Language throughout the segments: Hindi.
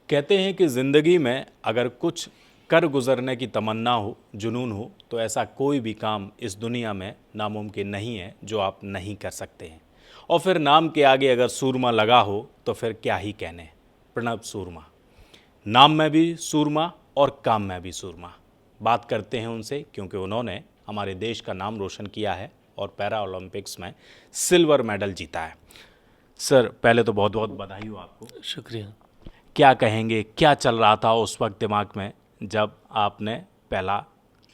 कहते हैं कि ज़िंदगी में अगर कुछ कर गुजरने की तमन्ना हो, जुनून हो, तो ऐसा कोई भी काम इस दुनिया में नामुमकिन नहीं है जो आप नहीं कर सकते हैं। और फिर नाम के आगे अगर सूरमा लगा हो तो फिर क्या ही कहने। प्रणब सूरमा, नाम में भी सूरमा और काम में भी सूरमा। बात करते हैं उनसे क्योंकि उन्होंने हमारे देश का नाम रोशन किया है और पैरा ओलंपिक्स में सिल्वर मेडल जीता है। सर, पहले तो बहुत बहुत बधाई हो आपको। शुक्रिया। क्या कहेंगे, क्या चल रहा था उस वक्त दिमाग में जब आपने पहला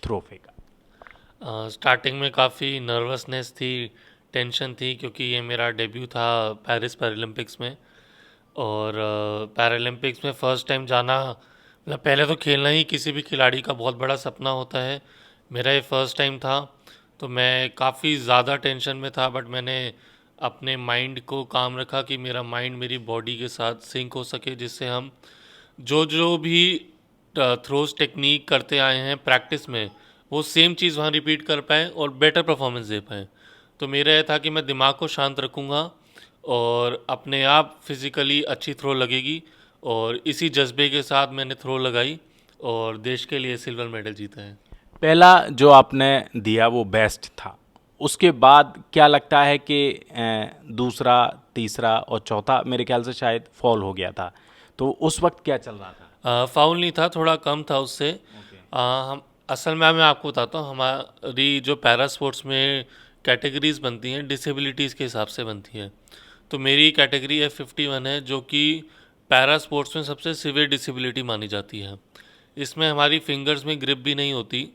थ्रो फेंका? स्टार्टिंग में काफ़ी नर्वसनेस थी, टेंशन थी, क्योंकि ये मेरा डेब्यू था पेरिस पैरालंपिक्स में। और पैरालंपिक्स में फ़र्स्ट टाइम जाना, मतलब पहले तो खेलना ही किसी भी खिलाड़ी का बहुत बड़ा सपना होता है। मेरा ये फ़र्स्ट टाइम था, तो मैं काफ़ी ज़्यादा टेंशन में था, बट मैंने अपने माइंड को काम रखा कि मेरा माइंड मेरी बॉडी के साथ सिंक हो सके, जिससे हम जो जो भी थ्रोज टेक्निक करते आए हैं प्रैक्टिस में, वो सेम चीज़ वहाँ रिपीट कर पाएँ और बेटर परफॉर्मेंस दे पाएँ। तो मेरा यह था कि मैं दिमाग को शांत रखूँगा और अपने आप फिज़िकली अच्छी थ्रो लगेगी, और इसी जज्बे के साथ मैंने थ्रो लगाई और देश के लिए सिल्वर मेडल जीता है। पहला जो आपने दिया वो बेस्ट था, उसके बाद क्या लगता है कि दूसरा, तीसरा और चौथा मेरे ख्याल से शायद फॉल हो गया था, तो उस वक्त क्या चल रहा था? फाउल नहीं था, थोड़ा कम था उससे। ओके। हम असल में, मैं आपको बताता हूँ, हमारी जो पैरा स्पोर्ट्स में कैटेगरीज बनती हैं डिसेबिलिटीज़ के हिसाब से बनती हैं। तो मेरी कैटेगरी F51 है, जो कि पैरा स्पोर्ट्स में सबसे सिवियर डिसेबिलिटी मानी जाती है। इसमें हमारी फिंगर्स में ग्रिप भी नहीं होती।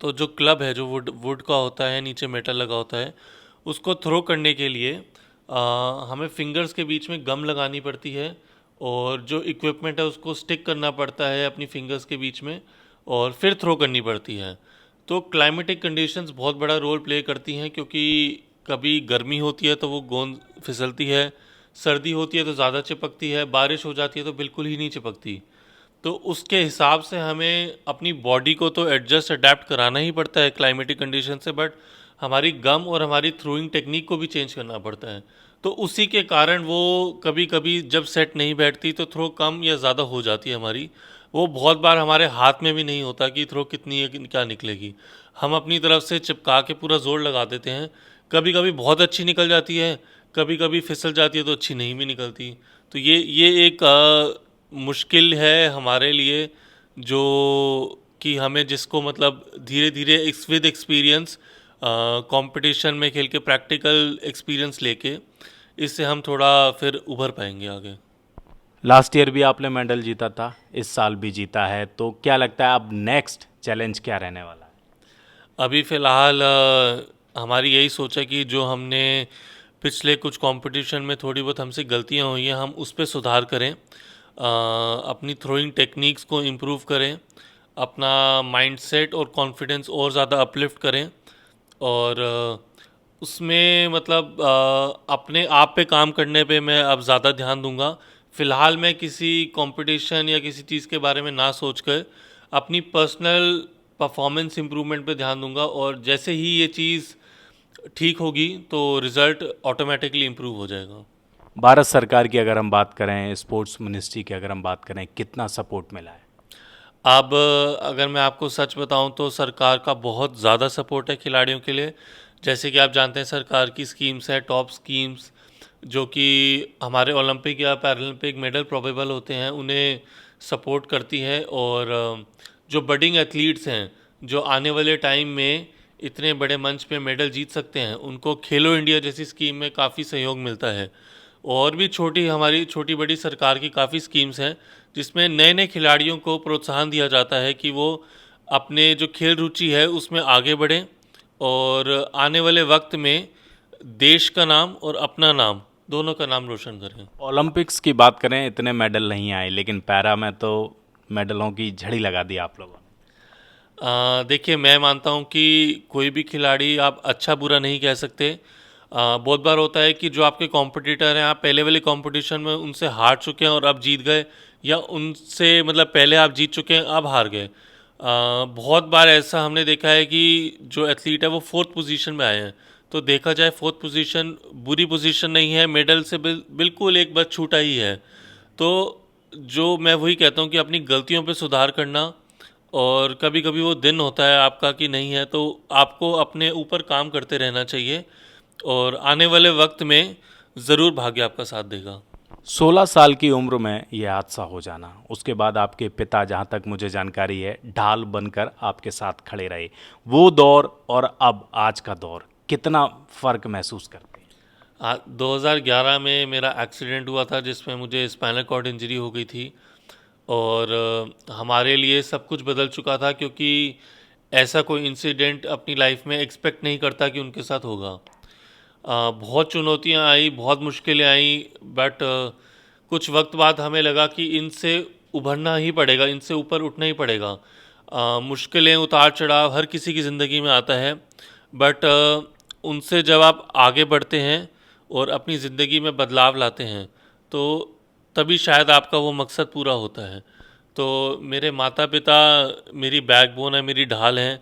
तो जो क्लब है, जो वुड वुड का होता है, नीचे मेटल लगा होता है, उसको थ्रो करने के लिए हमें फिंगर्स के बीच में गम लगानी पड़ती है, और जो इक्विपमेंट है उसको स्टिक करना पड़ता है अपनी फिंगर्स के बीच में, और फिर थ्रो करनी पड़ती है। तो क्लाइमेटिक कंडीशंस बहुत बड़ा रोल प्ले करती हैं, क्योंकि कभी गर्मी होती है तो वो गेंद फिसलती है, सर्दी होती है तो ज़्यादा चिपकती है, बारिश हो जाती है तो बिल्कुल ही नहीं चिपकती। तो उसके हिसाब से हमें अपनी बॉडी को तो एडजस्ट अडेप्ट कराना ही पड़ता है क्लाइमेटिक कंडीशन से, बट हमारी गम और हमारी थ्रोइंग टेक्निक को भी चेंज करना पड़ता है। तो उसी के कारण वो कभी कभी जब सेट नहीं बैठती तो थ्रो कम या ज़्यादा हो जाती है हमारी। वो बहुत बार हमारे हाथ में भी नहीं होता कि थ्रो कितनी है, क्या निकलेगी। हम अपनी तरफ से चिपका के पूरा जोर लगा देते हैं, कभी कभी बहुत अच्छी निकल जाती है, कभी कभी फिसल जाती है तो अच्छी नहीं भी निकलती। तो ये एक मुश्किल है हमारे लिए, जो कि हमें, जिसको मतलब धीरे धीरे विद एक्सपीरियंस, कंपटीशन में खेल के प्रैक्टिकल एक्सपीरियंस लेके, इससे हम थोड़ा फिर उभर पाएंगे आगे। लास्ट ईयर भी आपने मेडल जीता था, इस साल भी जीता है, तो क्या लगता है अब नेक्स्ट चैलेंज क्या रहने वाला है? अभी फ़िलहाल हमारी यही सोच है कि जो हमने पिछले कुछ कंपटीशन में थोड़ी बहुत हमसे गलतियां हुई हैं, हम उस पर सुधार करें, अपनी थ्रोइंग टेक्निक्स को इम्प्रूव करें, अपना माइंडसेट और कॉन्फिडेंस और ज़्यादा अपलिफ्ट करें, और उसमें मतलब अपने आप पे काम करने पे मैं अब ज़्यादा ध्यान दूंगा। फ़िलहाल मैं किसी कंपटीशन या किसी चीज़ के बारे में ना सोचकर अपनी पर्सनल परफॉर्मेंस इम्प्रूवमेंट पे ध्यान दूंगा, और जैसे ही ये चीज़ ठीक होगी तो रिज़ल्ट ऑटोमेटिकली इम्प्रूव हो जाएगा। भारत सरकार की अगर हम बात करें, स्पोर्ट्स मिनिस्ट्री की अगर हम बात करें, कितना सपोर्ट मिला है? अब अगर मैं आपको सच बताऊं तो सरकार का बहुत ज़्यादा सपोर्ट है खिलाड़ियों के लिए। जैसे कि आप जानते हैं, सरकार की स्कीम्स है, टॉप स्कीम्स, जो कि हमारे ओलंपिक या पैरालंपिक मेडल प्रोबेबल होते हैं, उन्हें सपोर्ट करती है। और जो बडिंग एथलीट्स हैं, जो आने वाले टाइम में इतने बड़े मंच पे मेडल जीत सकते हैं, उनको खेलो इंडिया जैसी स्कीम में काफ़ी सहयोग मिलता है। और भी हमारी छोटी बड़ी सरकार की काफ़ी स्कीम्स हैं, जिसमें नए नए खिलाड़ियों को प्रोत्साहन दिया जाता है कि वो अपने जो खेल रुचि है उसमें आगे बढ़ें, और आने वाले वक्त में देश का नाम और अपना नाम, दोनों का नाम रोशन करें। ओलंपिक्स की बात करें, इतने मेडल नहीं आए, लेकिन पैरा में तो मेडलों की झड़ी लगा दी आप लोगों ने। देखिए, मैं मानता हूँ कि कोई भी खिलाड़ी आप अच्छा बुरा नहीं कह सकते। बहुत बार होता है कि जो आपके कॉम्पिटिटर हैं, आप पहले वाले कंपटीशन में उनसे हार चुके हैं और अब जीत गए, या उनसे मतलब पहले आप जीत चुके हैं अब हार गए। बहुत बार ऐसा हमने देखा है कि जो एथलीट है वो फोर्थ पोजीशन में आए हैं। तो देखा जाए, फोर्थ पोजीशन बुरी पोजीशन नहीं है, मेडल से बिल्कुल एक बस छूटा ही है। तो जो मैं वही कहता हूँ कि अपनी गलतियों पे सुधार करना, और कभी कभी वो दिन होता है आपका कि नहीं है, तो आपको अपने ऊपर काम करते रहना चाहिए, और आने वाले वक्त में ज़रूर भाग्य आपका साथ देगा। 16 साल की उम्र में यह हादसा हो जाना, उसके बाद आपके पिता, जहाँ तक मुझे जानकारी है, ढाल बनकर आपके साथ खड़े रहे। वो दौर और अब आज का दौर, कितना फ़र्क महसूस करते हैं? 2011 में मेरा एक्सीडेंट हुआ था जिसमें मुझे स्पाइनल कॉर्ड इंजरी हो गई थी, और हमारे लिए सब कुछ बदल चुका था, क्योंकि ऐसा कोई इंसिडेंट अपनी लाइफ में एक्सपेक्ट नहीं करता कि उनके साथ होगा। बहुत चुनौतियां आई, बहुत मुश्किलें आई, बट कुछ वक्त बाद हमें लगा कि इनसे उभरना ही पड़ेगा, इनसे ऊपर उठना ही पड़ेगा। मुश्किलें, उतार चढ़ाव हर किसी की ज़िंदगी में आता है, बट उनसे जब आप आगे बढ़ते हैं और अपनी ज़िंदगी में बदलाव लाते हैं, तो तभी शायद आपका वो मकसद पूरा होता है। तो मेरे माता पिता मेरी बैकबोन है, मेरी ढाल हैं।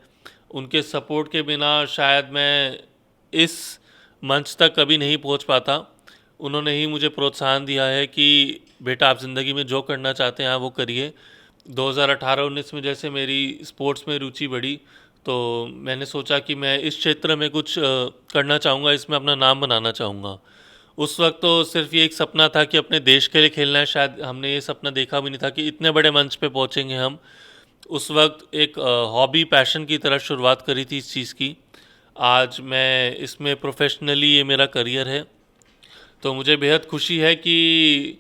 उनके सपोर्ट के बिना शायद मैं इस मंच तक कभी नहीं पहुंच पाता। उन्होंने ही मुझे प्रोत्साहन दिया है कि बेटा, आप ज़िंदगी में जो करना चाहते हैं आप वो करिए। 2018-19 में जैसे मेरी स्पोर्ट्स में रुचि बढ़ी, तो मैंने सोचा कि मैं इस क्षेत्र में कुछ करना चाहूँगा, इसमें अपना नाम बनाना चाहूँगा। उस वक्त तो सिर्फ ये एक सपना था कि अपने देश के लिए खेलना है, शायद हमने ये सपना देखा भी नहीं था कि इतने बड़े मंच पे पहुँचेंगे हम। उस वक्त एक हॉबी, पैशन की तरह शुरुआत करी थी इस चीज़ की। आज मैं इसमें प्रोफेशनली, ये मेरा करियर है। तो मुझे बेहद खुशी है कि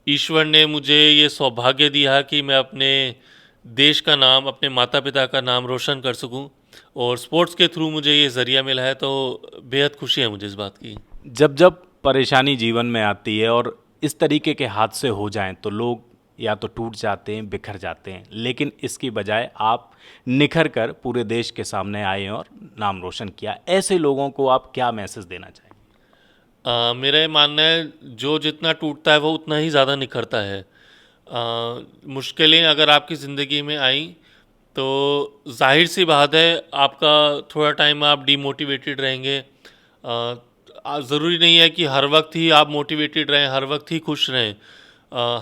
ईश्वर ने मुझे ये सौभाग्य दिया कि मैं अपने देश का नाम, अपने माता पिता का नाम रोशन कर सकूं, और स्पोर्ट्स के थ्रू मुझे ये ज़रिया मिला है, तो बेहद खुशी है मुझे इस बात की। जब जब परेशानी जीवन में आती है और इस तरीके के हादसे हो जाएं, तो लोग या तो टूट जाते हैं, बिखर जाते हैं, लेकिन इसकी बजाय आप निखर कर पूरे देश के सामने आए और नाम रोशन किया। ऐसे लोगों को आप क्या मैसेज देना चाहें? मेरा ये मानना है, जो जितना टूटता है वो उतना ही ज़्यादा निखरता है। मुश्किलें अगर आपकी ज़िंदगी में आई, तो जाहिर सी बात है आपका थोड़ा टाइम आप डीमोटिवेटेड रहेंगे। ज़रूरी नहीं है कि हर वक्त ही आप मोटिवेटेड रहें, हर वक्त ही खुश रहें।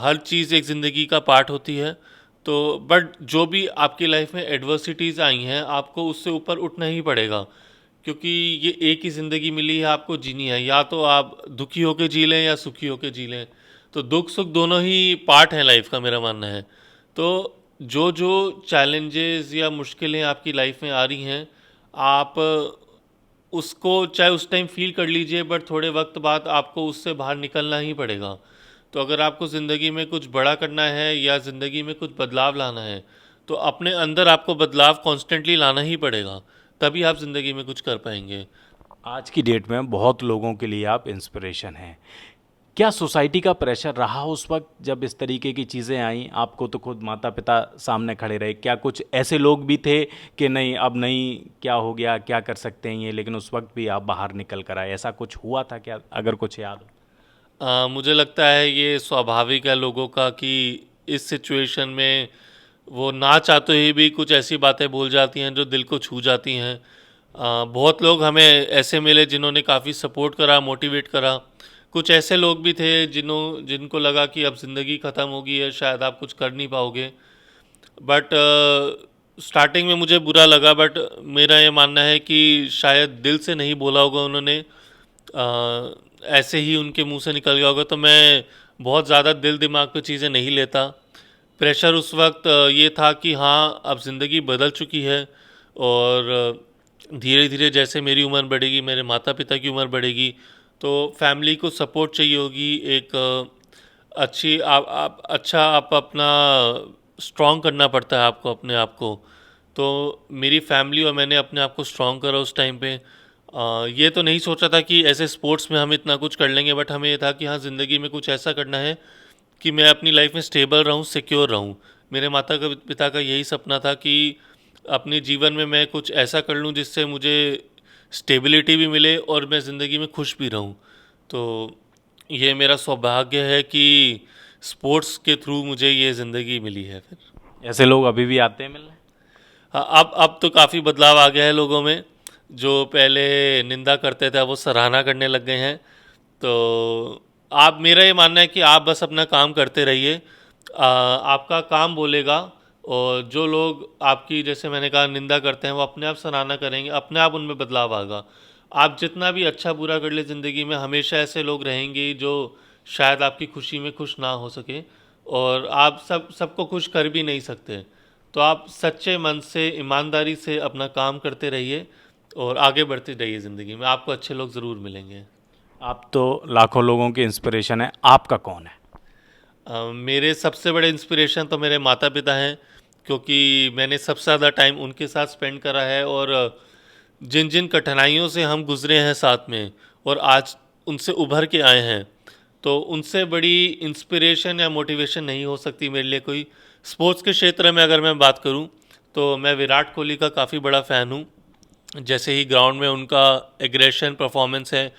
हर चीज़ एक ज़िंदगी का पार्ट होती है। तो बट जो भी आपकी लाइफ में एडवर्सिटीज़ आई हैं, आपको उससे ऊपर उठना ही पड़ेगा, क्योंकि ये एक ही ज़िंदगी मिली है, आपको जीनी है। या तो आप दुखी होकर जी लें या सुखी होकर जी लें। तो दुख सुख दोनों ही पार्ट हैं लाइफ का, मेरा मानना है। तो जो जो चैलेंजेस या मुश्किलें आपकी लाइफ में आ रही हैं, आप उसको चाहे उस टाइम फील कर लीजिए, बट थोड़े वक्त बाद आपको उससे बाहर निकलना ही पड़ेगा। तो अगर आपको ज़िंदगी में कुछ बड़ा करना है या ज़िंदगी में कुछ बदलाव लाना है, तो अपने अंदर आपको बदलाव कॉन्स्टेंटली लाना ही पड़ेगा, तभी आप ज़िंदगी में कुछ कर पाएंगे। आज की डेट में बहुत लोगों के लिए आप इंस्पिरेशन हैं। क्या सोसाइटी का प्रेशर रहा उस वक्त जब इस तरीके की चीज़ें आईं? आपको तो खुद माता पिता सामने खड़े रहे, क्या कुछ ऐसे लोग भी थे कि नहीं अब नहीं, क्या हो गया, क्या कर सकते हैं ये, लेकिन उस वक्त भी आप बाहर निकल कर आए? ऐसा कुछ हुआ था क्या, अगर कुछ याद हो? मुझे लगता है ये स्वाभाविक है लोगों का कि इस सिचुएशन में वो ना चाहते हुए भी कुछ ऐसी बातें बोल जाती हैं जो दिल को छू जाती हैं। बहुत लोग हमें ऐसे मिले जिन्होंने काफ़ी सपोर्ट करा, मोटिवेट करा। कुछ ऐसे लोग भी थे जिनको लगा कि अब ज़िंदगी ख़त्म होगी है, शायद आप कुछ कर नहीं पाओगे। बट स्टार्टिंग में मुझे बुरा लगा, बट मेरा ये मानना है कि शायद दिल से नहीं बोला होगा उन्होंने, ऐसे ही उनके मुंह से निकल गया होगा। तो मैं बहुत ज़्यादा दिल दिमाग पे चीज़ें नहीं लेता। प्रेशर उस वक्त ये था कि हाँ, अब ज़िंदगी बदल चुकी है, और धीरे धीरे जैसे मेरी उम्र बढ़ेगी, मेरे माता पिता की उम्र बढ़ेगी, तो फैमिली को सपोर्ट चाहिए होगी। एक अच्छी आप अपना स्ट्रॉन्ग करना पड़ता है आपको, अपने आप को। तो मेरी फैमिली और मैंने अपने आप को स्ट्रॉन्ग करा उस टाइम पे। ये तो नहीं सोचा था कि ऐसे स्पोर्ट्स में हम इतना कुछ कर लेंगे, बट हमें ये था कि हाँ, ज़िंदगी में कुछ ऐसा करना है कि मैं अपनी लाइफ में स्टेबल रहूँ, सिक्योर रहूँ। मेरे माता का पिता का यही सपना था कि अपने जीवन में मैं कुछ ऐसा कर लूँ जिससे मुझे स्टेबिलिटी भी मिले और मैं ज़िंदगी में खुश भी रहूँ। तो ये मेरा सौभाग्य है कि स्पोर्ट्स के थ्रू मुझे ये ज़िंदगी मिली है फिर। ऐसे लोग अभी भी आते हैं मिलने? हाँ, अब तो काफ़ी बदलाव आ गया है लोगों में। जो पहले निंदा करते थे वो सराहना करने लग गए हैं। तो आप, मेरा ये मानना है कि आप बस अपना काम करते रहिए, आपका काम बोलेगा, और जो लोग आपकी, जैसे मैंने कहा, निंदा करते हैं, वो अपने आप सराहना करेंगे, अपने आप उनमें बदलाव आएगा। आप जितना भी अच्छा बुरा कर ले ज़िंदगी में, हमेशा ऐसे लोग रहेंगे जो शायद आपकी खुशी में खुश ना हो सके, और आप सबको खुश कर भी नहीं सकते। तो आप सच्चे मन से, ईमानदारी से अपना काम करते रहिए और आगे बढ़ते रहिए ज़िंदगी में, आपको अच्छे लोग ज़रूर मिलेंगे। आप तो लाखों लोगों की इंस्पिरेशन है, आपका कौन है? मेरे सबसे बड़े इंस्पिरेशन तो मेरे माता पिता हैं, क्योंकि मैंने सबसे ज़्यादा टाइम उनके साथ स्पेंड करा है, और जिन जिन कठिनाइयों से हम गुज़रे हैं साथ में, और आज उनसे उभर के आए हैं, तो उनसे बड़ी इंस्पिरेशन या मोटिवेशन नहीं हो सकती मेरे लिए कोई। स्पोर्ट्स के क्षेत्र में अगर मैं बात करूं, तो मैं विराट कोहली का काफ़ी बड़ा फ़ैन हूं। जैसे ही ग्राउंड में उनका एग्रेशन परफॉर्मेंस है,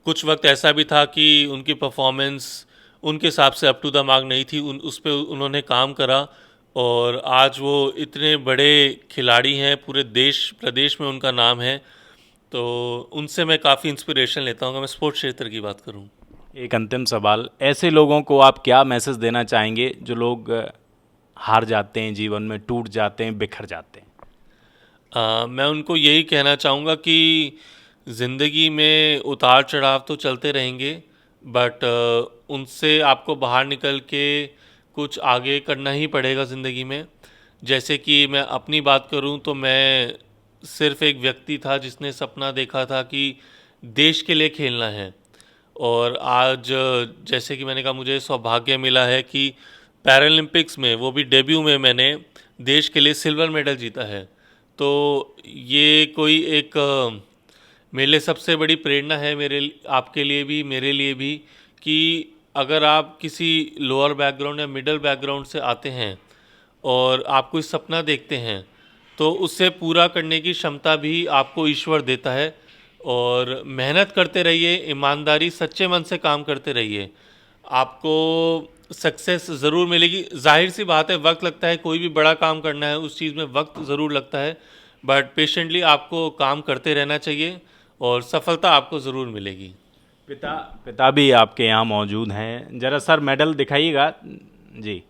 कुछ वक्त ऐसा भी था कि उनकी परफॉर्मेंस उनके हिसाब से अप टू द मार्क नहीं थी, उस पर उन्होंने काम करा, और आज वो इतने बड़े खिलाड़ी हैं, पूरे देश प्रदेश में उनका नाम है। तो उनसे मैं काफ़ी इंस्पिरेशन लेता हूँ अगर मैं स्पोर्ट्स क्षेत्र की बात करूँ। एक अंतिम सवाल, ऐसे लोगों को आप क्या मैसेज देना चाहेंगे जो लोग हार जाते हैं, जीवन में टूट जाते हैं, बिखर जाते हैं? मैं उनको यही कहना चाहूँगा कि ज़िंदगी में उतार चढ़ाव तो चलते रहेंगे, बट उनसे आपको बाहर निकल के कुछ आगे करना ही पड़ेगा ज़िंदगी में। जैसे कि मैं अपनी बात करूं, तो मैं सिर्फ एक व्यक्ति था जिसने सपना देखा था कि देश के लिए खेलना है, और आज जैसे कि मैंने कहा, मुझे सौभाग्य मिला है कि पैरालंपिक्स में, वो भी डेब्यू में, मैंने देश के लिए सिल्वर मेडल जीता है। तो ये कोई एक मेरे लिए सबसे बड़ी प्रेरणा है, आपके लिए भी, मेरे लिए भी, कि अगर आप किसी लोअर बैकग्राउंड या मिडिल बैकग्राउंड से आते हैं और आप कोई सपना देखते हैं, तो उससे पूरा करने की क्षमता भी आपको ईश्वर देता है। और मेहनत करते रहिए, ईमानदारी, सच्चे मन से काम करते रहिए, आपको सक्सेस ज़रूर मिलेगी। जाहिर सी बात है, वक्त लगता है, कोई भी बड़ा काम करना है उस चीज़ में वक्त ज़रूर लगता है, बट पेशेंटली आपको काम करते रहना चाहिए और सफलता आपको ज़रूर मिलेगी। पिता पिता भी आपके यहाँ मौजूद हैं, जरा सर मेडल दिखाइएगा जी।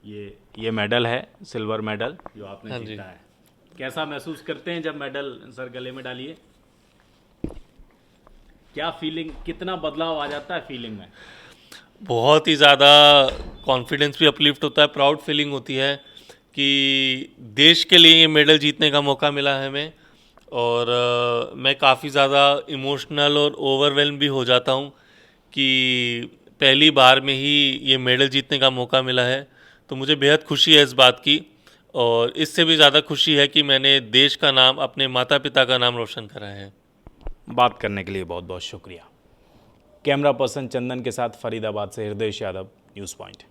ये मेडल है, सिल्वर मेडल जो आपने हाँ जी। जीता है। कैसा महसूस करते हैं जब मेडल सर गले में डालिए? क्या फीलिंग, कितना बदलाव आ जाता है फीलिंग में? बहुत ही ज़्यादा कॉन्फिडेंस भी अपलिफ्ट होता है, प्राउड फीलिंग होती है कि देश के लिए ये मेडल जीतने का मौका मिला है हमें। और मैं काफ़ी ज़्यादा इमोशनल और ओवरवेल्म भी हो जाता हूँ कि पहली बार में ही ये मेडल जीतने का मौका मिला है। तो मुझे बेहद खुशी है इस बात की, और इससे भी ज़्यादा खुशी है कि मैंने देश का नाम, अपने माता पिता का नाम रोशन करा है। बात करने के लिए बहुत बहुत शुक्रिया। कैमरा पर्सन चंदन के साथ फरीदाबाद से हृदय यादव, न्यूज़ पॉइंट।